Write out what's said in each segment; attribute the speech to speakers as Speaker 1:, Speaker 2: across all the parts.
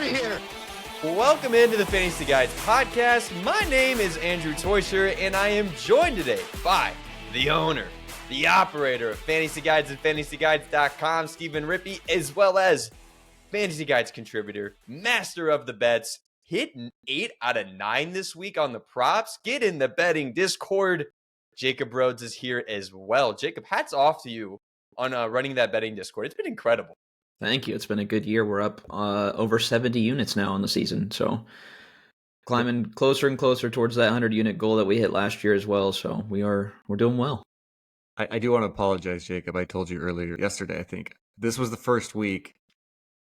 Speaker 1: here.
Speaker 2: Welcome into the Fantasy Guides podcast. My name is Andrew Teuscher, and I am joined today by the owner, the operator of Fantasy Guides and FantasyGuides.com, Stephen Rippey, as well as Fantasy Guides contributor, master of the bets, hitting 8 out of 9 this week on the props. Get in the betting Discord. Jacob Rhodes is here as well. Jacob, hats off to you on running that betting Discord. It's been incredible.
Speaker 3: Thank you. It's been a good year. We're up over 70 units now on the season. So climbing closer and closer towards that 100-unit goal that we hit last year as well. So we're doing well.
Speaker 4: I do want to apologize, Jacob. I told you yesterday, I think. This was the first week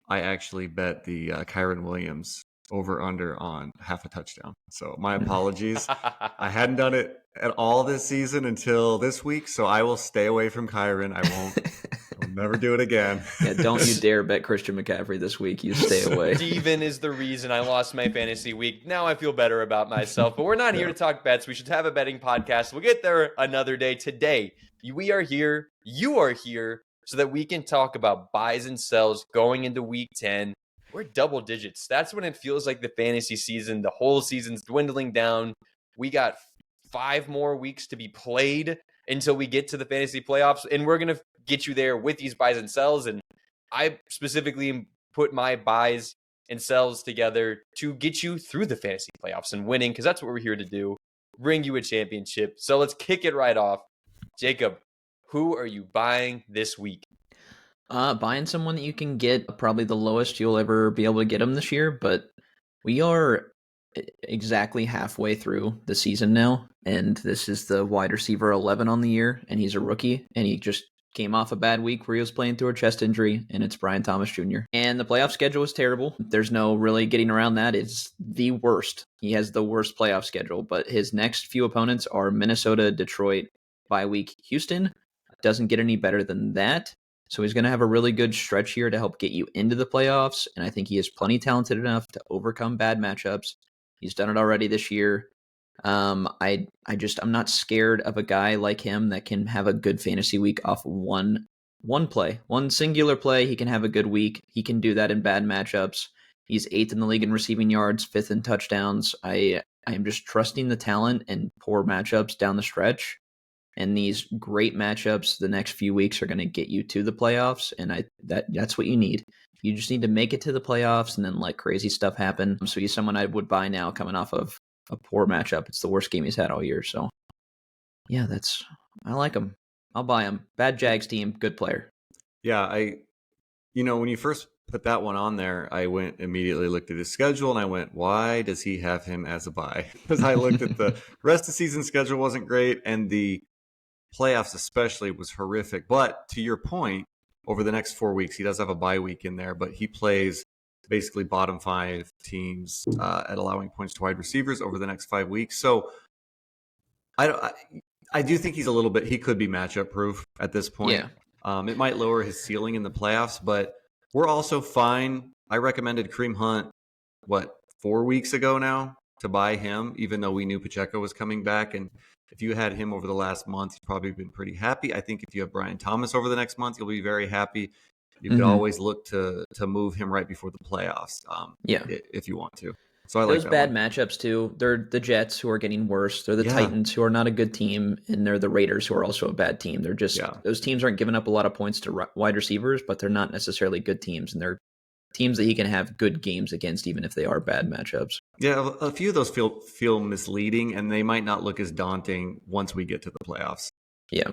Speaker 4: I actually bet the Kyren Williams over-under on half a touchdown. So my apologies. I hadn't done it at all this season until this week, so I will stay away from Kyren. I'll never do it again.
Speaker 3: Yeah, don't you dare bet Christian McCaffrey this week. You stay away.
Speaker 2: Steven is the reason I lost my fantasy week. Now I feel better about myself, but we're not here to talk bets. We should have a betting podcast. We'll get there another day. Today, we are here. You are here so that we can talk about buys and sells going into week 10. We're double digits. That's when it feels like the fantasy season, the whole season's dwindling down. We got 5 more weeks to be played until we get to the fantasy playoffs, and we're going to get you there with these buys and sells. And I specifically put my buys and sells together to get you through the fantasy playoffs and winning, because that's what we're here to do, bring you a championship. So let's kick it right off. Jacob, who are you buying this week?
Speaker 3: Buying someone that you can get probably the lowest you'll ever be able to get them this year, but we are exactly halfway through the season now, and this is the wide receiver 11 on the year, and he's a rookie, and he just came off a bad week where he was playing through a chest injury, and it's Brian Thomas Jr. And the playoff schedule is terrible. There's no really getting around that. It's the worst. He has the worst playoff schedule, but his next few opponents are Minnesota, Detroit, bye week, Houston. Doesn't get any better than that. So he's going to have a really good stretch here to help get you into the playoffs, and I think he is plenty talented enough to overcome bad matchups. He's done it already this year. I'm not scared of a guy like him that can have a good fantasy week off one play, one singular play. He can have a good week. He can do that in bad matchups. He's 8th in the league in receiving yards, 5th in touchdowns. I am just trusting the talent and poor matchups down the stretch. And these great matchups the next few weeks are going to get you to the playoffs, and that's what you need. You just need to make it to the playoffs and then let crazy stuff happen. So he's someone I would buy now coming off of a poor matchup. It's the worst game he's had all year. So, yeah, I like him. I'll buy him. Bad Jags team, good player.
Speaker 4: Yeah, when you first put that one on there, I immediately looked at his schedule and I went, why does he have him as a buy? Because I looked at the rest of the season schedule wasn't great, and the playoffs especially was horrific. But to your point, over the next 4 weeks, he does have a bye week in there, but he plays basically bottom 5 teams at allowing points to wide receivers over the next 5 weeks. So I do think he could be matchup proof at this point.
Speaker 3: Yeah.
Speaker 4: It might lower his ceiling in the playoffs, but we're also fine. I recommended Kareem Hunt, 4 weeks ago now, to buy him, even though we knew Pacheco was coming back. And if you had him over the last month, you've probably been pretty happy. I think if you have Brian Thomas over the next month, you'll be very happy. You could always look to move him right before the playoffs, if you want to. So I like
Speaker 3: those bad matchups too. They're the Jets, who are getting worse. They're the Titans, who are not a good team, and they're the Raiders, who are also a bad team. They're just those teams aren't giving up a lot of points to wide receivers, but they're not necessarily good teams, and they're teams that he can have good games against, even if they are bad matchups.
Speaker 4: Yeah, a few of those feel misleading, and they might not look as daunting once we get to the playoffs.
Speaker 3: Yeah.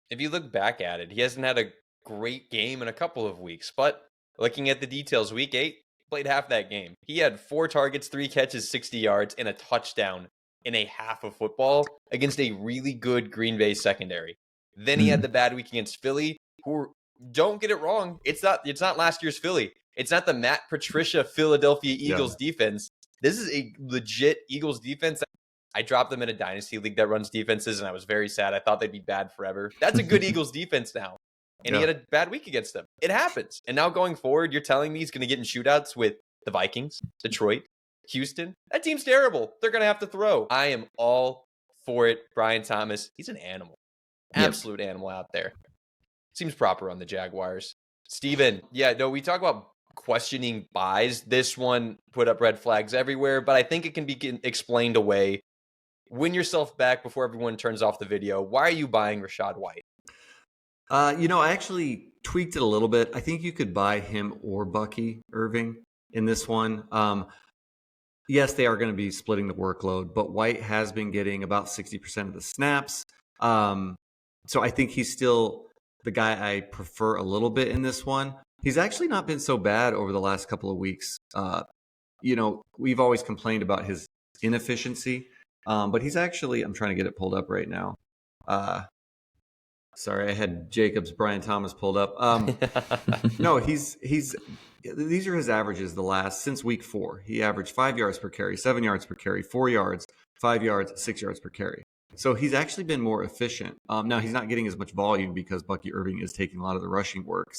Speaker 2: If you look back at it, he hasn't had a great game in a couple of weeks, but looking at the details, week 8, played half that game. He had 4 targets, 3 catches, 60 yards, and a touchdown in a half of football against a really good Green Bay secondary. Then he had the bad week against Philly, who, don't get it wrong, it's not last year's Philly. It's not the Matt Patricia Philadelphia Eagles defense. This is a legit Eagles defense. I dropped them in a dynasty league that runs defenses, and I was very sad. I thought they'd be bad forever. That's a good Eagles defense now. And he had a bad week against them. It happens. And now going forward, you're telling me he's going to get in shootouts with the Vikings, Detroit, Houston? That team's terrible. They're going to have to throw. I am all for it. Brian Thomas, he's an animal. Absolute animal out there. Seems proper on the Jaguars. Steven, we talk about questioning buys. This one put up red flags everywhere, but I think it can be explained away. Win yourself back before everyone turns off the video. Why are you buying Rachaad White?
Speaker 4: I actually tweaked it a little bit. I think you could buy him or Bucky Irving in this one. Yes, they are going to be splitting the workload, but White has been getting about 60% of the snaps. So I think he's still the guy I prefer a little bit in this one. He's actually not been so bad over the last couple of weeks. We've always complained about his inefficiency, but he's actually, I'm trying to get it pulled up right now. Sorry, I had Jacobs, Brian Thomas pulled up. No, these are his averages since week 4. He averaged 5 yards per carry, 7 yards per carry, 4 yards, 5 yards, 6 yards per carry. So he's actually been more efficient. Now he's not getting as much volume because Bucky Irving is taking a lot of the rushing work.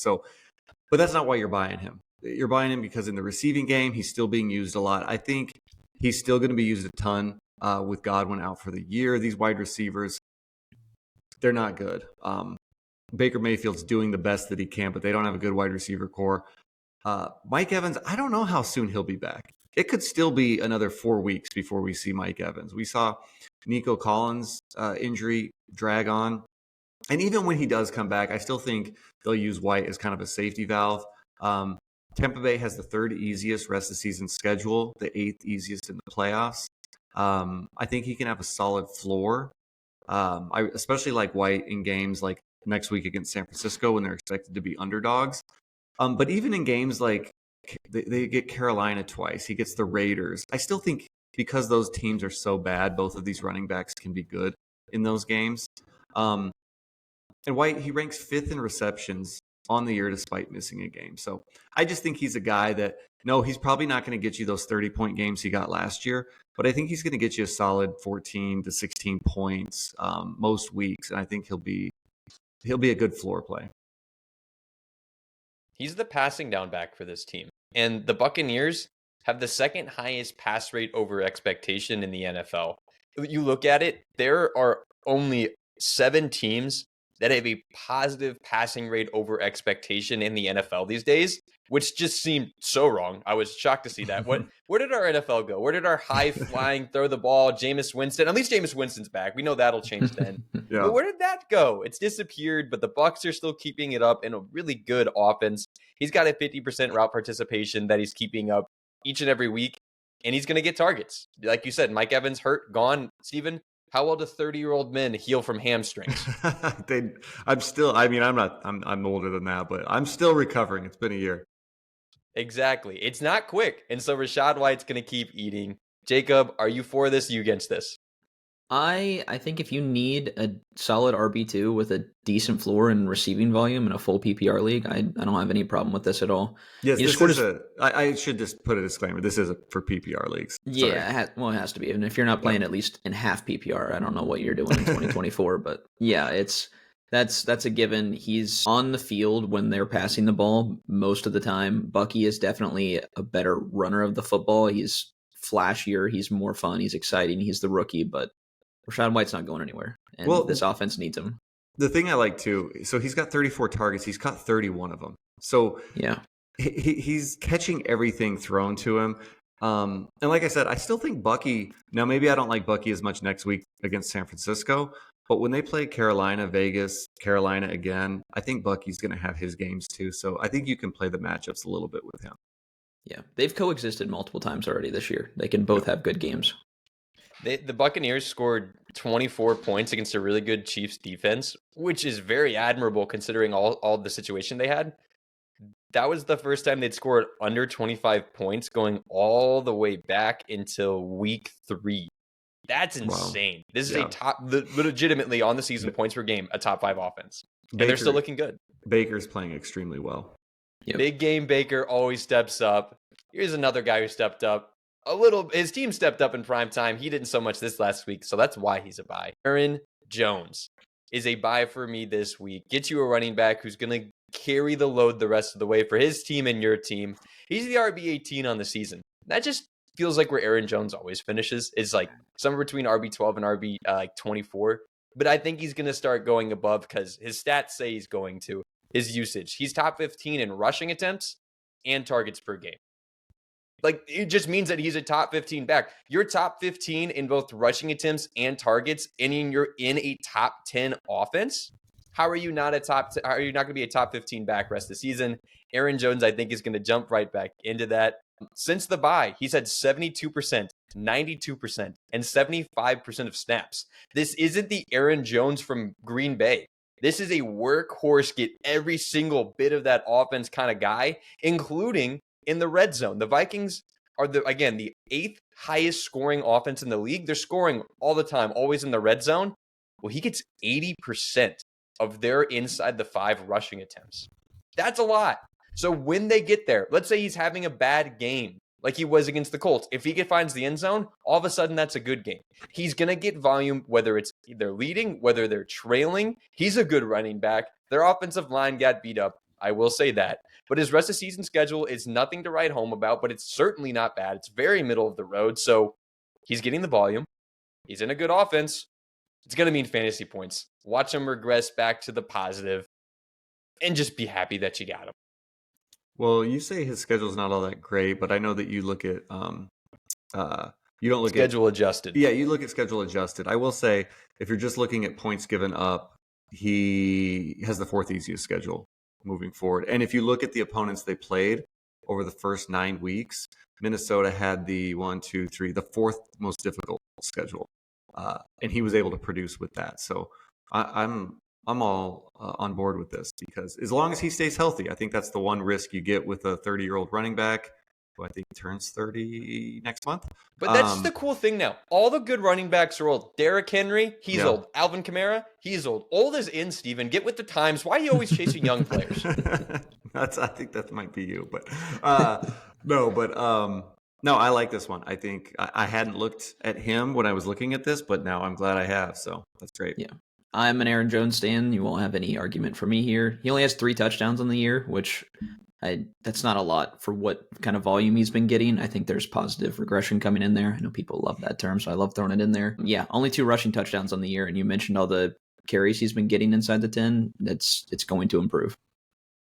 Speaker 4: But that's not why you're buying him. You're buying him because in the receiving game, he's still being used a lot. I think he's still going to be used a ton with Godwin out for the year. These wide receivers, they're not good. Baker Mayfield's doing the best that he can, but they don't have a good wide receiver core. Mike Evans, I don't know how soon he'll be back. It could still be another 4 weeks before we see Mike Evans. We saw Nico Collins' injury drag on. And even when he does come back, I still think they'll use White as kind of a safety valve. Tampa Bay has the 3rd easiest rest of the season schedule, the 8th easiest in the playoffs. I think he can have a solid floor. I especially like White in games like next week against San Francisco when they're expected to be underdogs. But even in games like they get Carolina twice, he gets the Raiders. I still think because those teams are so bad, both of these running backs can be good in those games. And White, he ranks 5th in receptions on the year despite missing a game. So I just think he's a guy that, no, he's probably not going to get you those 30-point games he got last year, but I think he's going to get you a solid 14 to 16 points most weeks, and I think he'll be a good floor play.
Speaker 2: He's the passing down back for this team. And the Buccaneers have the 2nd highest pass rate over expectation in the NFL. You look at it, there are only 7 teams that have a positive passing rate over expectation in the NFL these days, which just seemed so wrong. I was shocked to see that. Where did our NFL go? Where did our high-flying, throw the ball, Jameis Winston? At least Jameis Winston's back. We know that'll change then.
Speaker 4: Yeah.
Speaker 2: But where did that go? It's disappeared, but the Bucs are still keeping it up in a really good offense. He's got a 50% route participation that he's keeping up each and every week, and he's going to get targets. Like you said, Mike Evans hurt, gone. Steven, how well do 30-year-old men heal from hamstrings?
Speaker 4: I'm older than that, but I'm still recovering. It's been a year.
Speaker 2: Exactly. It's not quick. And so Rachaad White's going to keep eating. Jacob, are you for this? Are you against this?
Speaker 3: I think if you need a solid RB2 with a decent floor and receiving volume in a full PPR league, I don't have any problem with this at all.
Speaker 4: Yes, I should just put a disclaimer. This is for PPR leagues. Sorry.
Speaker 3: Yeah, it has to be. And if you're not playing at least in half PPR, I don't know what you're doing in 2024. But yeah, that's a given. He's on the field when they're passing the ball most of the time. Bucky is definitely a better runner of the football. He's flashier. He's more fun. He's exciting. He's the rookie, but Rachaad White's not going anywhere, and this offense needs him.
Speaker 4: The thing I like too, so he's got 34 targets. He's caught 31 of them. So
Speaker 3: yeah,
Speaker 4: he's catching everything thrown to him. And like I said, I still think Bucky. Now maybe I don't like Bucky as much next week against San Francisco, but when they play Carolina, Vegas, Carolina again, I think Bucky's going to have his games too. So I think you can play the matchups a little bit with him.
Speaker 3: Yeah, they've coexisted multiple times already this year. They can both have good games.
Speaker 2: The Buccaneers scored 24 points against a really good Chiefs defense, which is very admirable considering all the situation they had. That was the first time they'd scored under 25 points going all the way back until week 3. That's insane. Wow. This is legitimately on the season points per game, a top 5 offense. And they're still looking good.
Speaker 4: Baker's playing extremely well.
Speaker 2: Yep. Big game Baker always steps up. Here's another guy who stepped up. His team stepped up in prime time. He didn't so much this last week, so that's why he's a buy. Aaron Jones is a buy for me this week. Get you a running back who's going to carry the load the rest of the way for his team and your team. He's the RB18 on the season. That just feels like where Aaron Jones always finishes. It's like somewhere between RB12 and RB 24. But I think he's going to start going above because his stats say he's going to. His usage. He's top 15 in rushing attempts, and targets per game. Like, it just means that he's a top 15 back. You're top 15 in both rushing attempts and targets, and you're in a top 10 offense. How are you not how are you not going to be a top 15 back rest of the season? Aaron Jones, I think, is going to jump right back into that. Since the bye, he's had 72%, 92%, and 75% of snaps. This isn't the Aaron Jones from Green Bay. This is a workhorse, get every single bit of that offense kind of guy, including in the red zone. The Vikings are, the 8th highest scoring offense in the league. They're scoring all the time, always in the red zone. Well, he gets 80% of their inside the 5 rushing attempts. That's a lot. So when they get there, let's say he's having a bad game, like he was against the Colts. If he finds the end zone, all of a sudden that's a good game. He's going to get volume, whether it's they're leading, whether they're trailing. He's a good running back. Their offensive line got beat up. I will say that. But his rest of season schedule is nothing to write home about, but it's certainly not bad. It's very middle of the road. So he's getting the volume. He's in a good offense. It's going to mean fantasy points. Watch him regress back to the positive and just be happy that you got him.
Speaker 4: Well, you say his schedule's not all that great, but I know that you look at you don't look
Speaker 2: schedule adjusted.
Speaker 4: Yeah, you look at schedule adjusted. I will say, if you're just looking at points given up, he has the 4th easiest schedule moving forward. And if you look at the opponents they played over the first 9 weeks, Minnesota had the 4th most difficult schedule, and he was able to produce with that. So I'm all on board with this, because as long as he stays healthy, I think that's the one risk you get with a 30-year-old running back who I think turns 30 next month.
Speaker 2: But that's the cool thing now. All the good running backs are old. Derrick Henry, he's old. Alvin Kamara, he's old. Old is in, Steven. Get with the times. Why are you always chasing young players?
Speaker 4: I think that might be you. But no, I like this one. I think I hadn't looked at him when I was looking at this, but now I'm glad I have. So that's great.
Speaker 3: Yeah. I'm an Aaron Jones stan. You won't have any argument for me here. He only has 3 touchdowns on the year, which that's not a lot for what kind of volume he's been getting. I think there's positive regression coming in there. I know people love that term, so I love throwing it in there. Yeah, only 2 rushing touchdowns on the year, and you mentioned all the carries he's been getting inside the 10. It's going to improve.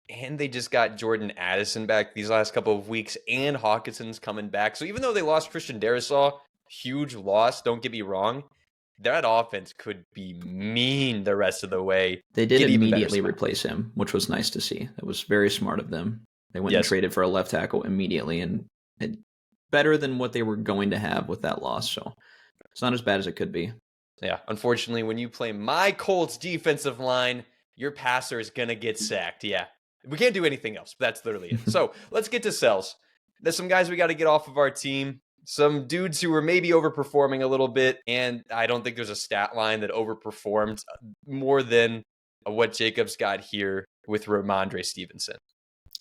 Speaker 2: And they just got Jordan Addison back these last couple of weeks, and Hawkinson's coming back. So even though they lost Christian Darrisaw, huge loss, don't get me wrong, that offense could be mean the rest of the way.
Speaker 3: They did immediately replace him, which was nice to see. It was very smart of them. They went and traded for a left tackle immediately, and better than what they were going to have with that loss. So it's not as bad as it could be.
Speaker 2: Yeah, unfortunately, when you play my Colts defensive line, your passer is going to get sacked. Yeah, we can't do anything else. But that's literally it. So let's get to sells. There's some guys we got to get off of our team. Some dudes who were maybe overperforming a little bit, and I don't think there's a stat line that overperformed more than what Jacobs got here with Ramondre Stevenson.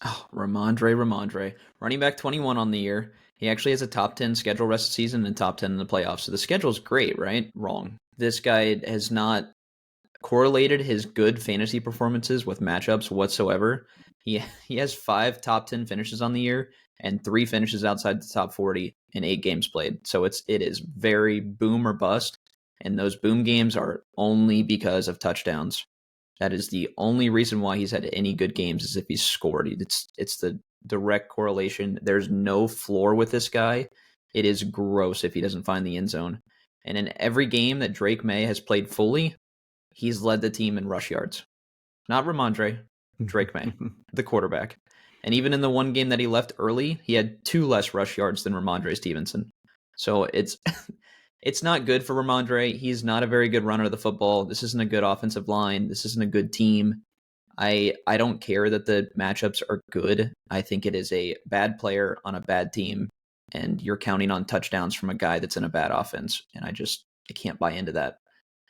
Speaker 3: Oh, Rhamondre. Running back 21 on the year. He actually has a top 10 schedule rest of season and top 10 in the playoffs. So the schedule's great, right? Wrong. This guy has not correlated his good fantasy performances with matchups whatsoever. He has 5 top 10 finishes on the year and 3 finishes outside the top 40 in 8 games played. So it is very boom or bust. And those boom games are only because of touchdowns. That is the only reason why he's had any good games, is if he's scored. It's the direct correlation. There's no floor with this guy. It is gross if he doesn't find the end zone. And in every game that Drake May has played fully, he's led the team in rush yards. Not Rhamondre, Drake May, the quarterback. And even in the one game that he left early, he had 2 less rush yards than Ramondre Stevenson. So it's not good for Rhamondre. He's not a very good runner of the football. This isn't a good offensive line. This isn't a good team. I don't care that the matchups are good. I think it is a bad player on a bad team, and you're counting on touchdowns from a guy that's in a bad offense. And I can't buy into that.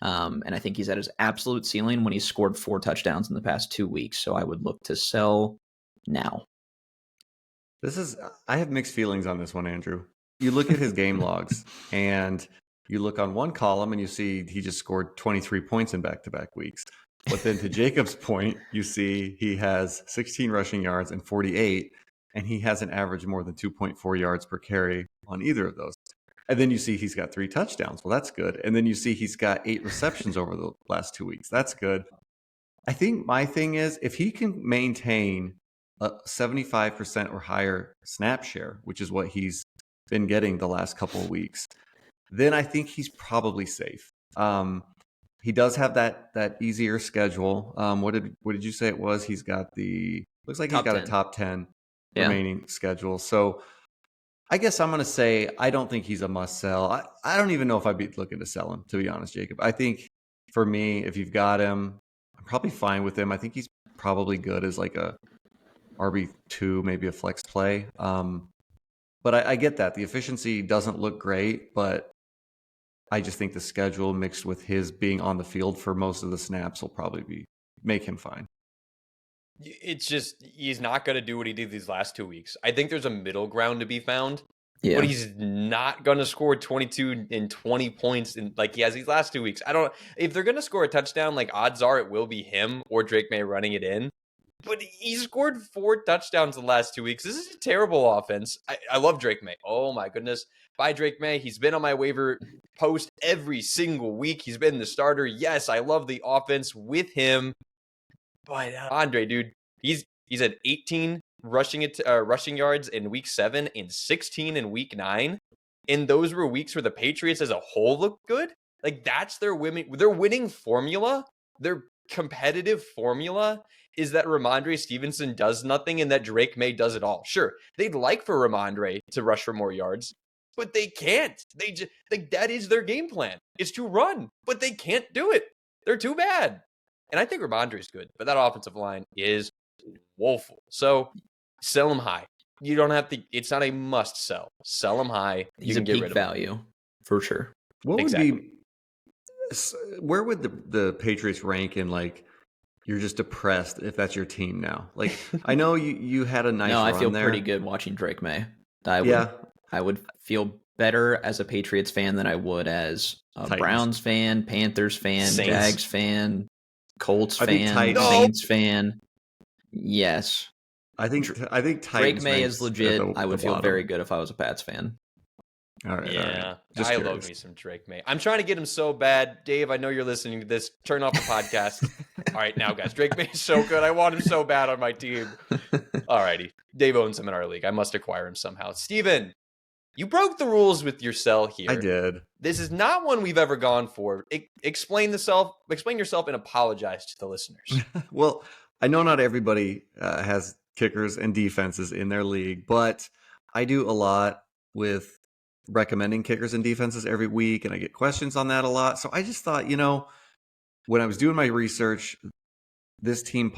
Speaker 3: And I think he's at his absolute ceiling when he scored 4 touchdowns in the past 2 weeks. So I would look to sell now.
Speaker 4: I have mixed feelings on this one, Andrew. You look at his game logs, and you look on one column and you see he just scored 23 points in back-to-back weeks. But then to Jacob's point, you see he has 16 rushing yards and 48, and he hasn't averaged more than 2.4 yards per carry on either of those. And then you see he's got 3 touchdowns. Well, that's good. And then you see he's got 8 receptions over the last 2 weeks. That's good. I think my thing is, if he can maintain a 75% or higher snap share, which is what he's been getting the last couple of weeks, then I think he's probably safe. He does have that easier schedule. What did you say it was? He's got looks like he's got a top 10 remaining schedule. So I guess I'm going to say I don't think he's a must sell. I don't even know if I'd be looking to sell him, to be honest, Jacob. I think for me, if you've got him, I'm probably fine with him. I think he's probably good as like a RB2, maybe a flex play. But I get that. The efficiency doesn't look great, but I just think the schedule mixed with his being on the field for most of the snaps will probably make him fine.
Speaker 2: It's just he's not going to do what he did these last 2 weeks. I think there's a middle ground to be found, but he's not going to score 22 and 20 points like he has these last 2 weeks. If they're going to score a touchdown, like odds are it will be him or Drake May running it in. But he scored 4 touchdowns the last 2 weeks. This is a terrible offense. I love Drake May. Oh, my goodness. Bye, Drake May. He's been on my waiver post every single week. He's been the starter. Yes, I love the offense with him. But Andre, dude, he's at 18 rushing yards in week 7 and 16 in week 9. And those were weeks where the Patriots as a whole looked good. Like, that's their winning formula. Their competitive formula is that Rhamondre Stevenson does nothing and that Drake May does it all. Sure, they'd like for Rhamondre to rush for more yards, but they can't. That is their game plan. It's to run, but they can't do it. They're too bad. And I think Rhamondre is good, but that offensive line is woeful. So sell him high. You don't have to. It's not a must sell. Sell him high.
Speaker 3: He's a peak value for sure.
Speaker 4: Where would the Patriots rank in like? You're just depressed if that's your team now. Like, I know you had a nice run there.
Speaker 3: I feel pretty good watching Drake May. I would feel better as a Patriots fan than I would as a Titans. Browns fan, Panthers fan, Saints. Jags fan, Colts fan, Saints fan. Yes.
Speaker 4: I think Titans
Speaker 3: Drake May is legit. I would feel very good if I was a Pats fan.
Speaker 4: All right.
Speaker 2: Yeah, I love me some Drake May. I'm trying to get him so bad. Dave, I know you're listening to this. Turn off the podcast. All right, now, guys. Drake May is so good. I want him so bad on my team. All righty. Dave owns him in our league. I must acquire him somehow. Steven, you broke the rules with your sell here.
Speaker 4: I did.
Speaker 2: This is not one we've ever gone for. Explain yourself and apologize to the listeners.
Speaker 4: Well, I know not everybody has kickers and defenses in their league, but I do a lot with recommending kickers and defenses every week, and I get questions on that a lot. So I just thought, when I was doing my research, this team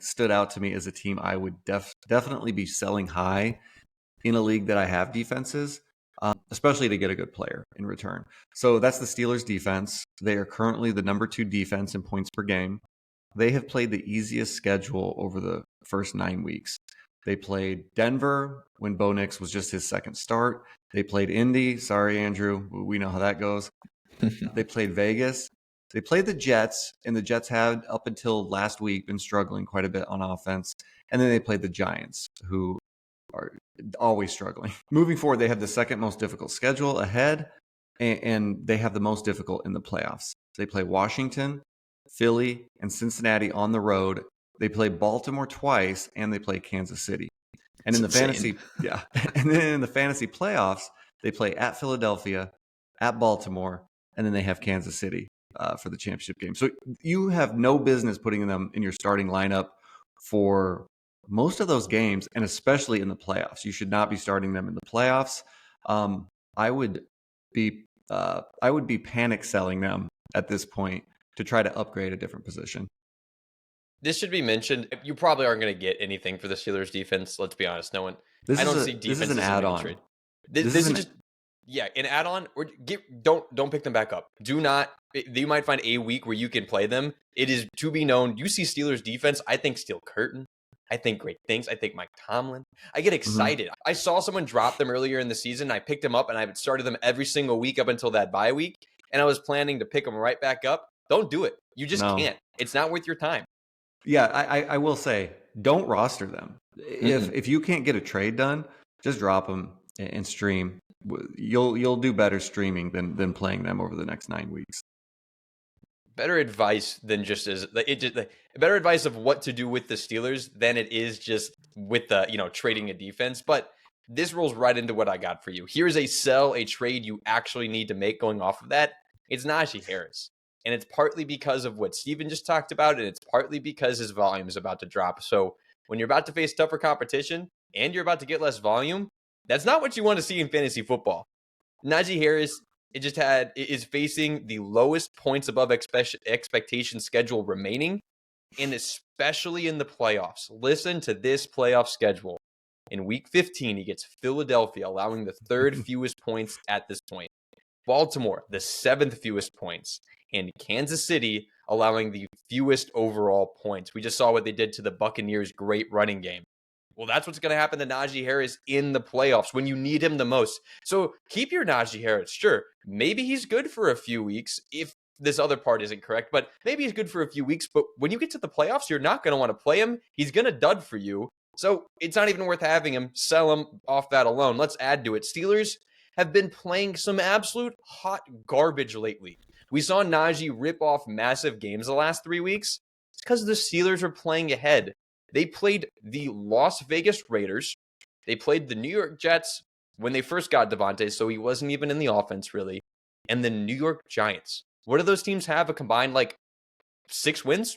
Speaker 4: stood out to me as a team I would definitely be selling high in a league that I have defenses, especially to get a good player in return. So that's the Steelers defense. They are currently the number 2 defense in points per game. They have played the easiest schedule over the first 9 weeks. They played Denver when Bo Nix was just his second start. They played Indy. Sorry, Andrew. We know how that goes. They played Vegas. They played the Jets, and the Jets had, up until last week, been struggling quite a bit on offense. And then they played the Giants, who are always struggling. Moving forward, they have the second most difficult schedule ahead, and they have the most difficult in the playoffs. They play Washington, Philly, and Cincinnati on the road. They play Baltimore twice, and they play Kansas City. And in the fantasy, and then in the fantasy playoffs, they play at Philadelphia, at Baltimore, and then they have Kansas City for the championship game. So you have no business putting them in your starting lineup for most of those games, and especially in the playoffs. You should not be starting them in the playoffs. I would be panic selling them at this point to try to upgrade a different position.
Speaker 2: This should be mentioned. You probably aren't going to get anything for the Steelers defense. Let's be honest. No one. I don't see defense.
Speaker 4: This is an add-on.
Speaker 2: This is just an add-on. Or don't pick them back up. Do not. You might find a week where you can play them. It is to be known. You see Steelers defense. I think Steel Curtain. I think great things. I think Mike Tomlin. I get excited. Mm-hmm. I saw someone drop them earlier in the season. I picked them up and I started them every single week up until that bye week. And I was planning to pick them right back up. Don't do it. You just can't. It's not worth your time.
Speaker 4: Yeah, I will say, don't roster them. If you can't get a trade done, just drop them and stream. You'll do better streaming than playing them over the next 9 weeks.
Speaker 2: better advice than just better advice of what to do with the Steelers than it is just with the, trading a defense. But this rolls right into what I got for you. Here's a trade you actually need to make going off of that. It's Najee Harris. And it's partly because of what Steven just talked about, and it's partly because his volume is about to drop. So when you're about to face tougher competition and you're about to get less volume, that's not what you want to see in fantasy football. Najee Harris is facing the lowest points above expectation schedule remaining, and especially in the playoffs. Listen to this playoff schedule. In week 15, he gets Philadelphia, allowing the third fewest points at this point. Baltimore, the seventh fewest points. And Kansas City, allowing the fewest overall points. We just saw what they did to the Buccaneers' great running game. Well, that's what's going to happen to Najee Harris in the playoffs when you need him the most. So keep your Najee Harris. Sure, maybe he's good for a few weeks if this other part isn't correct, but maybe he's good for a few weeks. But when you get to the playoffs, you're not going to want to play him. He's going to dud for you. So it's not even worth having him. Sell him off that alone. Let's add to it. Steelers have been playing some absolute hot garbage lately. We saw Najee rip off massive games the last 3 weeks. It's because the Steelers are playing ahead. They played the Las Vegas Raiders. They played the New York Jets when they first got Devontae, so he wasn't even in the offense, really. And the New York Giants. What do those teams have? A combined, 6 wins?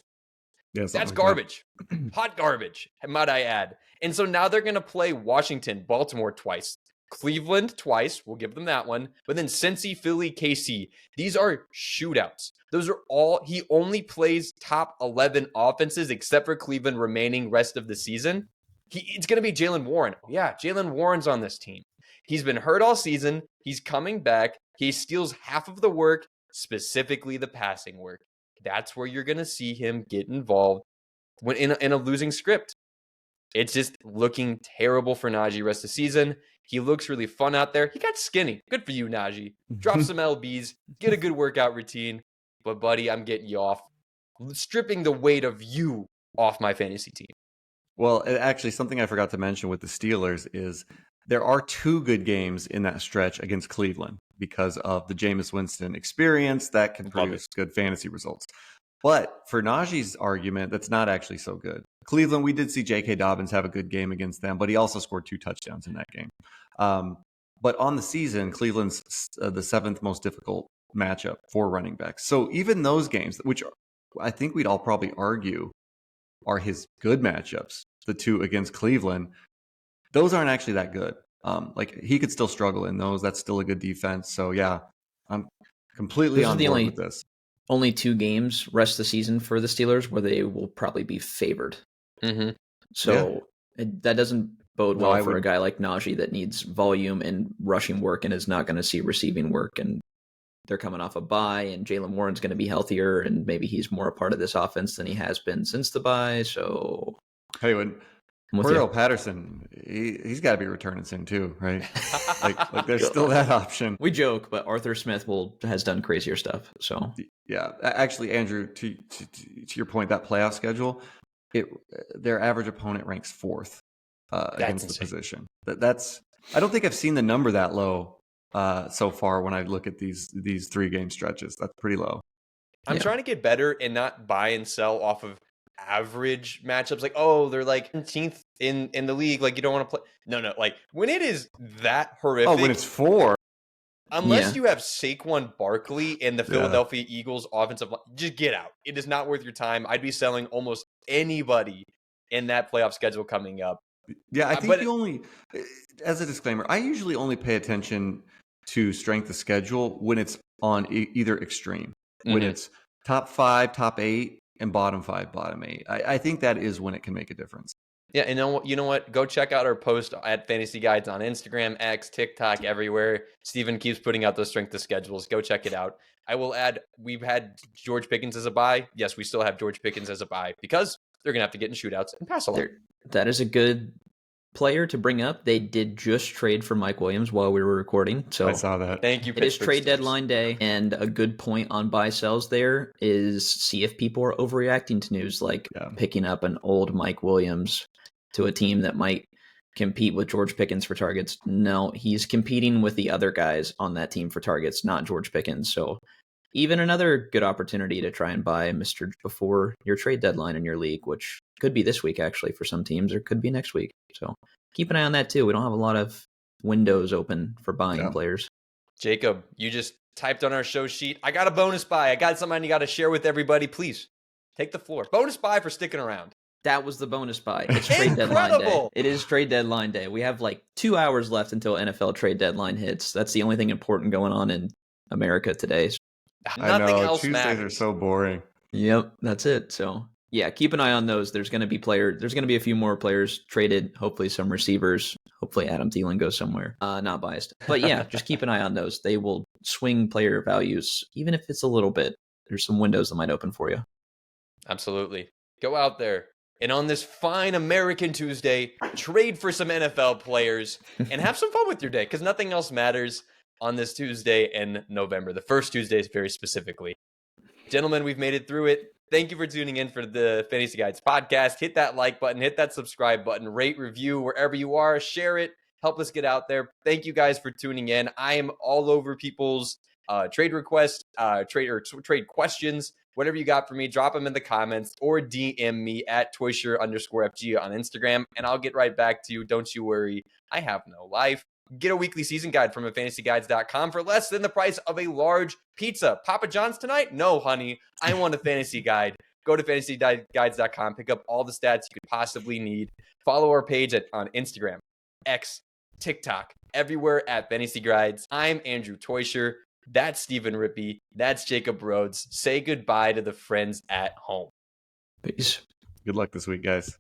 Speaker 4: Yeah,
Speaker 2: that's garbage. Hot garbage, might I add. And so now they're going to play Washington, Baltimore twice. Cleveland twice, we'll give them that one. But then Cincy, Philly, KC. These are shootouts. Those are all, he only plays top 11 offenses except for Cleveland remaining rest of the season. It's going to be Jaylen Warren. Yeah, Jaylen Warren's on this team. He's been hurt all season. He's coming back. He steals half of the work, specifically the passing work. That's where you're going to see him get involved when in a losing script. It's just looking terrible for Najee rest of the season. He looks really fun out there. He got skinny. Good for you, Najee. Drop some LBs. Get a good workout routine. But, buddy, I'm getting you off. Stripping the weight of you off my fantasy team.
Speaker 4: Well, actually, something I forgot to mention with the Steelers is there are 2 good games in that stretch against Cleveland because of the Jameis Winston experience that can produce good fantasy results. But for Najee's argument, that's not actually so good. Cleveland, we did see J.K. Dobbins have a good game against them, but he also scored 2 touchdowns in that game. But on the season, Cleveland's the 7th most difficult matchup for running backs. So even those games, which I think we'd all probably argue are his good matchups, the 2 against Cleveland, those aren't actually that good. He could still struggle in those. That's still a good defense. So yeah, I'm completely on board with this.
Speaker 3: Only 2 games rest of the season for the Steelers where they will probably be favored.
Speaker 2: Mm-hmm.
Speaker 3: So that doesn't bode well for a guy like Najee that needs volume and rushing work and is not going to see receiving work. And they're coming off a bye, and Jaylen Warren's going to be healthier, and maybe he's more a part of this offense than he has been since the bye. So,
Speaker 4: hey, when Cordell Patterson, he's got to be returning soon too, right? like there's still that option.
Speaker 3: We joke, but Arthur Smith has done crazier stuff. So
Speaker 4: yeah, actually, Andrew, to your point, that playoff schedule, their average opponent ranks 4th against the position. That's I don't think I've seen the number that low so far when I look at these 3-game stretches. That's pretty low.
Speaker 2: I'm trying to get better and not buy and sell off of average matchups. They're 17th in the league. You don't want to play. No. When it is that horrific.
Speaker 4: Oh, when it's 4.
Speaker 2: Unless you have Saquon Barkley and the Philadelphia Eagles offensive line, just get out. It is not worth your time. I'd be selling almost anybody in that playoff schedule coming up.
Speaker 4: Yeah, I think you only, as a disclaimer, I usually only pay attention to strength of schedule when it's on either extreme. Mm-hmm. When it's top 5, top 8, and bottom 5, bottom 8. I think that is when it can make a difference.
Speaker 2: Yeah, and you know what? Go check out our post at Fantasy Guides on Instagram, X, TikTok, everywhere. Steven keeps putting out those strength of schedules. Go check it out. I will add, we've had George Pickens as a buy. Yes, we still have George Pickens as a buy because they're going to have to get in shootouts and pass along.
Speaker 3: That is a good player to bring up. They did just trade for Mike Williams while we were recording. So
Speaker 4: I saw that.
Speaker 2: Thank you.
Speaker 3: It is trade deadline day, and a good point on buy sells there is see if people are overreacting to news picking up an old Mike Williams to a team that might compete with George Pickens for targets. No, he's competing with the other guys on that team for targets, not George Pickens. So even another good opportunity to try and buy Mr. before your trade deadline in your league, which could be this week actually for some teams, or could be next week. So keep an eye on that too. We don't have a lot of windows open for buying players.
Speaker 2: Jacob, you just typed on our show sheet, I got a bonus buy. I got something you got to share with everybody. Please take the floor. Bonus buy for sticking around.
Speaker 3: That was the bonus buy. It's trade deadline day. It is trade deadline day. We have like 2 hours left until NFL trade deadline hits. That's the only thing important going on in America today.
Speaker 2: Nothing else
Speaker 4: Tuesdays
Speaker 2: matters.
Speaker 4: are so boring.
Speaker 3: Yep, that's it. So yeah, keep an eye on those. There's going to be a few more players traded. Hopefully some receivers. Hopefully Adam Thielen goes somewhere. Not biased, but yeah, just keep an eye on those. They will swing player values, even if it's a little bit. There's some windows that might open for you.
Speaker 2: Absolutely. Go out there and on this fine American Tuesday, trade for some NFL players and have some fun with your day, because nothing else matters on this Tuesday in November. The first Tuesday is very specifically. Gentlemen, we've made it through it. Thank you for tuning in for the Fantasy Guides podcast. Hit that like button, hit that subscribe button, rate, review wherever you are, share it, help us get out there. Thank you guys for tuning in. I am all over people's trade requests, trade questions, whatever you got for me. Drop them in the comments or DM me at Toysher_FG on Instagram, and I'll get right back to you. Don't you worry. I have no life. Get a weekly season guide from fantasyguides.com for less than the price of a large pizza. Papa John's tonight? No, honey. I want a fantasy guide. Go to fantasyguides.com. Pick up all the stats you could possibly need. Follow our page on Instagram, X, TikTok, everywhere at Fantasy Guides. I'm Andrew Toysher. That's Stephen Rippey. That's Jacob Rhodes. Say goodbye to the friends at home.
Speaker 3: Peace.
Speaker 4: Good luck this week, guys.